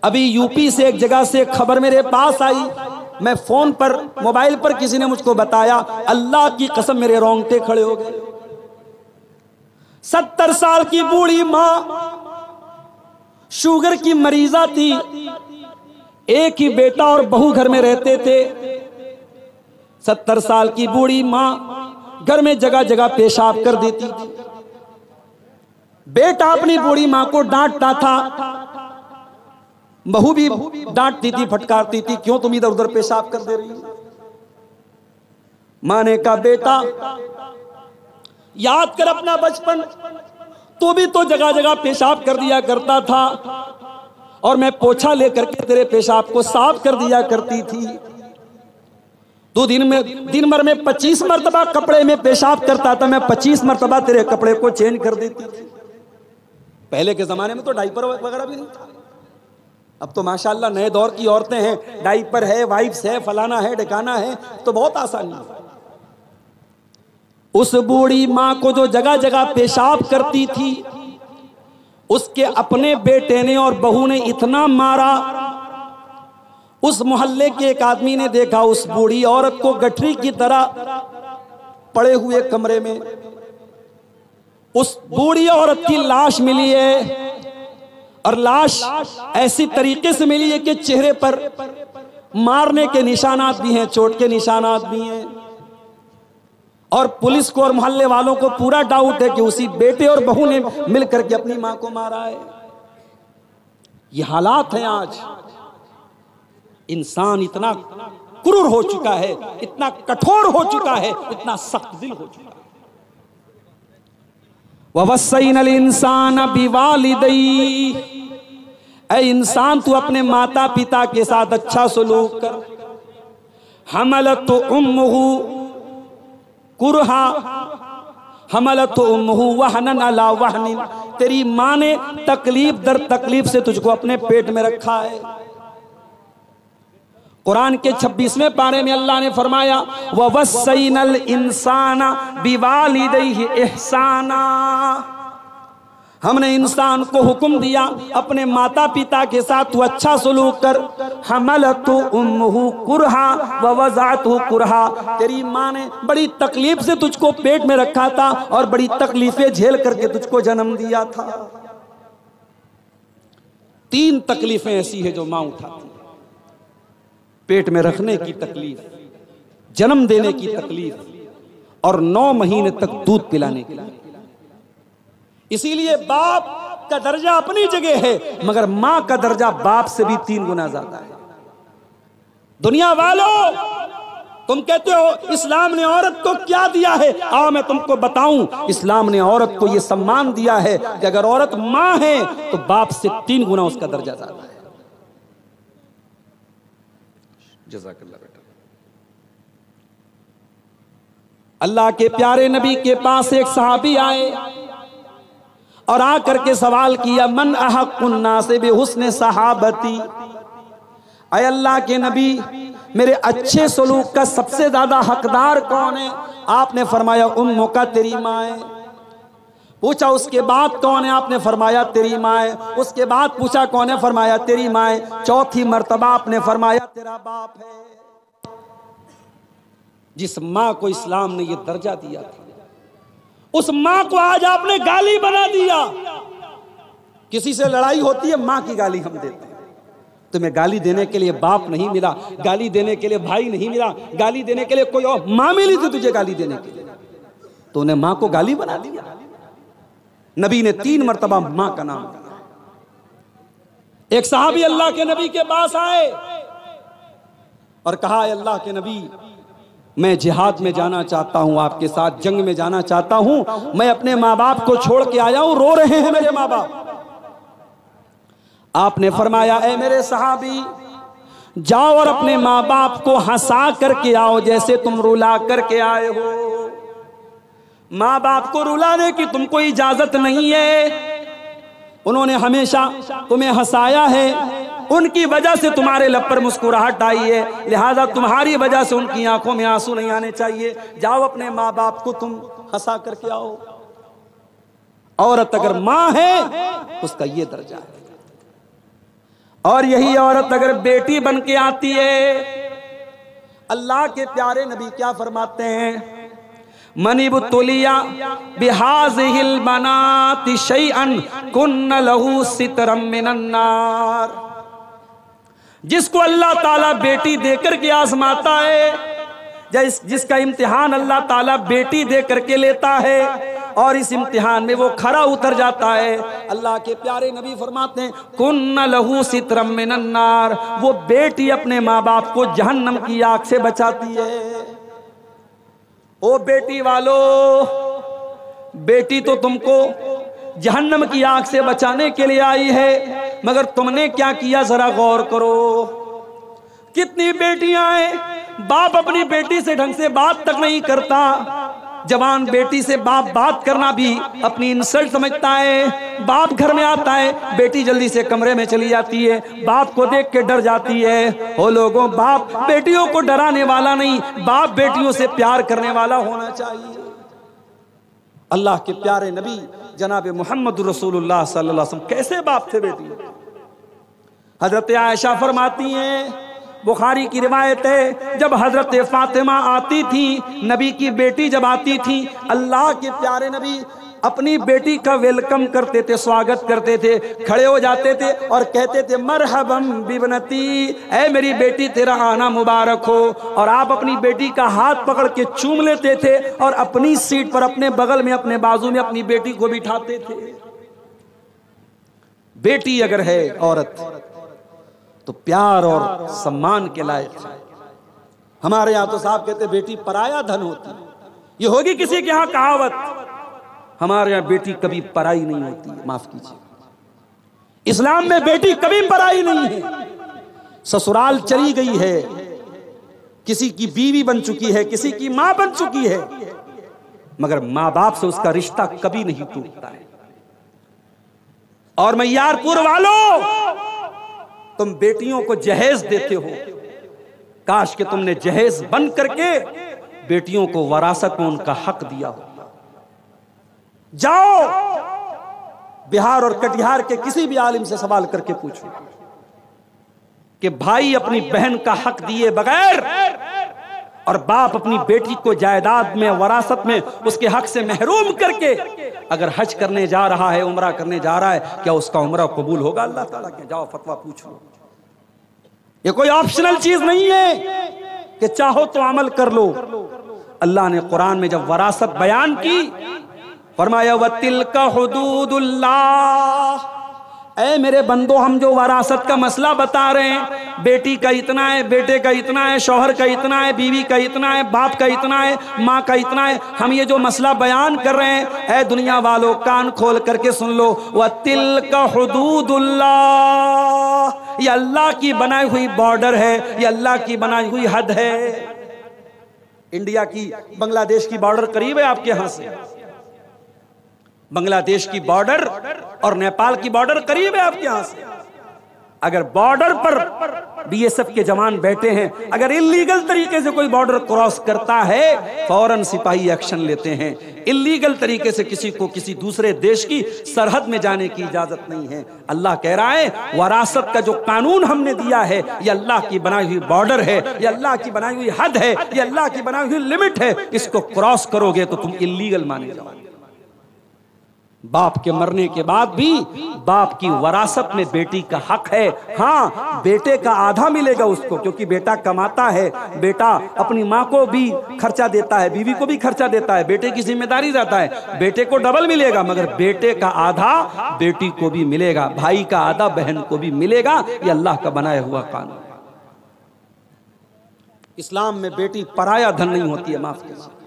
अभी यूपी से एक जगह से खबर मेरे पास आई, मैं फोन पर मोबाइल पर किसी ने मुझको बताया, अल्लाह की कसम मेरे रोंगटे खड़े हो गए। 70 साल की बूढ़ी मां शुगर की मरीजा थी, एक ही बेटा और बहू घर में रहते थे। 70 साल की बूढ़ी मां घर में जगह जगह पेशाब कर देती थी। बेटा अपनी बूढ़ी मां को डांटता था, बहू भी डांटती थी, फटकारती थी, क्यों तुम इधर उधर पेशाब कर दे रही हो। मां ने कहा, बेटा याद कर अपना बचपन, तू भी तो जगह जगह पेशाब कर दिया करता था और मैं पोछा लेकर के तेरे पेशाब को साफ कर दिया करती थी। तू दिन भर में 25 मरतबा कपड़े में पेशाब करता था, मैं 25 मरतबा तेरे कपड़े को चेंज कर देती थी। पहले के जमाने में तो डाइपर वगैरह भी नहीं था। अब तो माशाल्लाह नए दौर की औरतें हैं, डाइपर है, वाइप्स है, फलाना है, ढकाना है, तो बहुत आसानी है। उस बूढ़ी मां को जो जगह जगह पेशाब करती थी, उसके अपने बेटे ने और बहू ने इतना मारा, उस मोहल्ले के एक आदमी ने देखा उस बूढ़ी औरत को गठरी की तरह पड़े हुए कमरे में। उस बूढ़ी औरत की लाश मिली है और लाश ऐसी तरीके से मिली है कि चेहरे पर मारने के निशानात भी हैं, चोट के निशानात भी हैं। और पुलिस को और मोहल्ले वालों को पूरा डाउट है कि उसी बेटे और बहू ने मिलकर के अपनी मां को मारा है। ये हालात हैं आज। इंसान इतना क्रूर हो चुका है, इतना कठोर हो चुका है, इतना सख्त दिल हो चुका है। ववस्सैनल इंसान बिवालिदैहि, ऐ इंसान तू अपने माता पिता के साथ अच्छा सलूक कर। हमलतु उम्मुहु कुरहा हमलतु उम्मुहु वहनन अला वहनिन, तेरी मां ने तकलीफ दर तकलीफ से तुझको अपने पेट में रखा है। कुरान के 26वें पारे में अल्लाह ने फरमाया, ववस्सैनल इंसाना बिवालिदैहि इहसाना, हमने इंसान को हुक्म दिया अपने माता पिता के साथ तू अच्छा सलूक कर। हमलतु उम्मुहु कुरहा व वज़अतहु कुरहा, तेरी माँ ने बड़ी तकलीफ से तुझको पेट में रखा था और बड़ी तकलीफें झेल करके तुझको जन्म दिया था। 3 तकलीफें ऐसी है जो माँ उठाती, पेट में रखने की तकलीफ, जन्म देने की तकलीफ और 9 महीने तक दूध पिलाने की। इसीलिए बाप का दर्जा अपनी जगह है, मगर मां का दर्जा बाप से भी 3 गुना ज्यादा है। दुनिया वालों, तुम कहते हो इस्लाम ने औरत को क्या दिया है, आओ मैं तुमको बताऊं। इस्लाम ने औरत को यह सम्मान दिया है कि अगर औरत मां है तो बाप से 3 गुना उसका दर्जा ज्यादा है। जज़ाकल्लाह बेटा। अल्लाह के प्यारे नबी के पास एक सहाबी आए और आकर के सवाल किया, मन अहक्कुन नास बिहुस्न सहाबती, ऐ अल्लाह के नबी मेरे अच्छे सलूक का सबसे ज्यादा हकदार कौन है। आपने फरमाया उम्मुका, तेरी माँ है। पूछा उसके बाद कौन है, आपने फरमाया तेरी माँ है। उसके बाद पूछा कौन है, फरमाया तेरी माँ है। चौथी मर्तबा आपने फरमाया तेरा बाप है। जिस माँ को इस्लाम ने यह दर्जा दिया था, उस माँ को आज आपने गाली बना दिया। किसी से लड़ाई होती है, माँ की गाली हम देते हैं। तुम्हें गाली देने के लिए बाप नहीं मिला, गाली देने के लिए भाई नहीं मिला, गाली देने के लिए कोई और माँ मिली थी तुझे गाली देने के लिए, तो उन्हें माँ को गाली बना दिया। नबी ने 3 मर्तबा माँ का नाम लिया। एक सहाबी अल्लाह के नबी के पास आए और कहा, अल्लाह के नबी मैं जिहाद में जाना चाहता हूं, आपके साथ जंग में जाना चाहता हूं। मैं अपने माँ बाप को छोड़ के आया हूं, रो रहे हैं मेरे माँ बाप। आपने फरमाया, ऐ मेरे सहाबी जाओ और अपने माँ बाप को हंसा करके आओ जैसे तुम रुला करके आए हो। माँ बाप को रुलाने की तुमको इजाजत नहीं है, उन्होंने हमेशा तुम्हें हंसाया है, उनकी वजह से तुम्हारे लब पर मुस्कुराहट आई है, लिहाजा तुम्हारी वजह से उनकी आंखों में आंसू नहीं आने चाहिए। जाओ अपने माँ बाप को तुम हंसा करके आओ। औरत अगर माँ है उसका ये दर्जा है। और यही औरत अगर बेटी बन के आती है, अल्लाह के प्यारे नबी क्या फरमाते हैं, मनिबुतुलिया बिहाज़िहिल बनाति शैअन कुन्न लहू सितरम मिनन नार। जिसको अल्लाह ताला बेटी देकर के आजमाता है, जिसका इम्तिहान अल्लाह ताला बेटी दे करके लेता है और इस इम्तिहान में वो खरा उतर जाता है, अल्लाह के प्यारे नबी फरमाते हैं कुन्न लहू सितरम मिनन नार। वो बेटी अपने माँ बाप को जहन्नम की आग से बचाती है। ओ बेटी वालों, बेटी तो तुमको जहन्नम की आग से बचाने के लिए आई है, मगर तुमने क्या किया जरा गौर करो। कितनी बेटियां हैं, बाप अपनी बेटी से ढंग से बात तक नहीं करता। जवान बेटी से बाप बात करना भी अपनी इंसल्ट समझता है। बाप घर में आता है, बेटी जल्दी से कमरे में चली जाती है, बाप को देख के डर जाती है। ओ लोगों, बाप बेटियों को डराने वाला नहीं, बाप बेटियों से प्यार करने वाला होना चाहिए। अल्लाह के प्यारे नबी जनाब मोहम्मद रसूलुल्लाह सल्लल्लाहु अलैहि वसल्लम कैसे बाप थे बेटी। हजरत आयशा फरमाती हैं, बुखारी की रिवायत है, जब हजरत फातिमा आती थी, नबी की बेटी जब आती थी, अल्लाह के प्यारे नबी अपनी बेटी का वेलकम करते थे, स्वागत करते थे, खड़े हो जाते थे और कहते थे मरहबम बिबनती, ऐ मेरी बेटी तेरा आना मुबारक हो। और आप अपनी बेटी का हाथ पकड़ के चूम लेते थे और अपनी सीट पर अपने बगल में अपने बाजू में अपनी बेटी को बिठाते थे। बेटी अगर है औरत तो प्यार और सम्मान के लायक है। हमारे यहाँ तो साहब कहते बेटी पराया धन होती है, ये होगी किसी के यहाँ कहावत। हमारे यहाँ बेटी कभी पराई नहीं होती है, माफ कीजिए। इस्लाम में बेटी कभी पराई नहीं है। ससुराल चली गई है, किसी की बीवी बन चुकी है, किसी की मां बन चुकी है, मगर मां बाप से उसका रिश्ता कभी नहीं टूटता है। और मैयारपुर वालों, तुम बेटियों को जहेज देते हो, काश कि तुमने जहेज बन करके बेटियों को वरासत में उनका हक दिया हो। जाओ बिहार और कटिहार के किसी भी आलिम से सवाल करके पूछो कि भाई अपनी बहन का हक दिए बगैर और बाप अपनी बेटी को जायदाद में वरासत में उसके हक से महरूम करके अगर हज करने जा रहा है, उम्रा करने जा रहा है, क्या उसका उम्रा कबूल होगा अल्लाह ताला के? जाओ फतवा पूछ लो। ये कोई ऑप्शनल चीज नहीं है कि चाहो तो अमल कर लो। अल्लाह ने कुरान में जब वरासत बयान की, फरमाया वतिल्का हुदूदुल्लाह, ऐ मेरे बंदो, हम जो वरासत का मसला बता रहे हैं, बेटी का इतना है, बेटे का इतना है, शौहर का इतना है, बीवी का इतना है, बाप का इतना है, माँ का इतना है, हम ये जो मसला बयान कर रहे हैं, ऐ दुनिया वालों कान खोल करके सुन लो, वतिल्का हुदूदुल्लाह, ये अल्लाह की बनाई हुई बॉर्डर है, ये अल्लाह की बनाई हुई हद है। इंडिया की बांग्लादेश की बॉर्डर करीब है आपके यहां से, बांग्लादेश की बॉर्डर और नेपाल की बॉर्डर करीब है आपके यहां से। अगर बॉर्डर पर बीएसएफ के जवान बैठे हैं, अगर इलीगल तरीके से कोई बॉर्डर क्रॉस करता है, फौरन सिपाही एक्शन लेते हैं। इलीगल तरीके से किसी को किसी दूसरे देश की सरहद में जाने की इजाजत नहीं है। अल्लाह कह रहा है वरासत का जो कानून हमने दिया है, ये अल्लाह की बनाई हुई बॉर्डर है, ये अल्लाह की बनाई हुई हद है, ये अल्लाह की बनाई हुई लिमिट है। इसको क्रॉस करोगे तो तुम इलीगल माने जाओगे। बाप के मरने के बाद भी बाप की वरासत में बेटी का हक है। हाँ, बेटे का आधा मिलेगा उसको, क्योंकि बेटा कमाता है, बेटा अपनी माँ को भी खर्चा देता है, बीवी को भी खर्चा देता है, बेटे की जिम्मेदारी रहता है, बेटे को डबल मिलेगा, मगर बेटे का आधा बेटी को भी मिलेगा, भाई का आधा बहन को भी मिलेगा। ये अल्लाह का बनाया हुआ कानून। इस्लाम में बेटी पराया धन नहीं होती है, माफ कीजिए।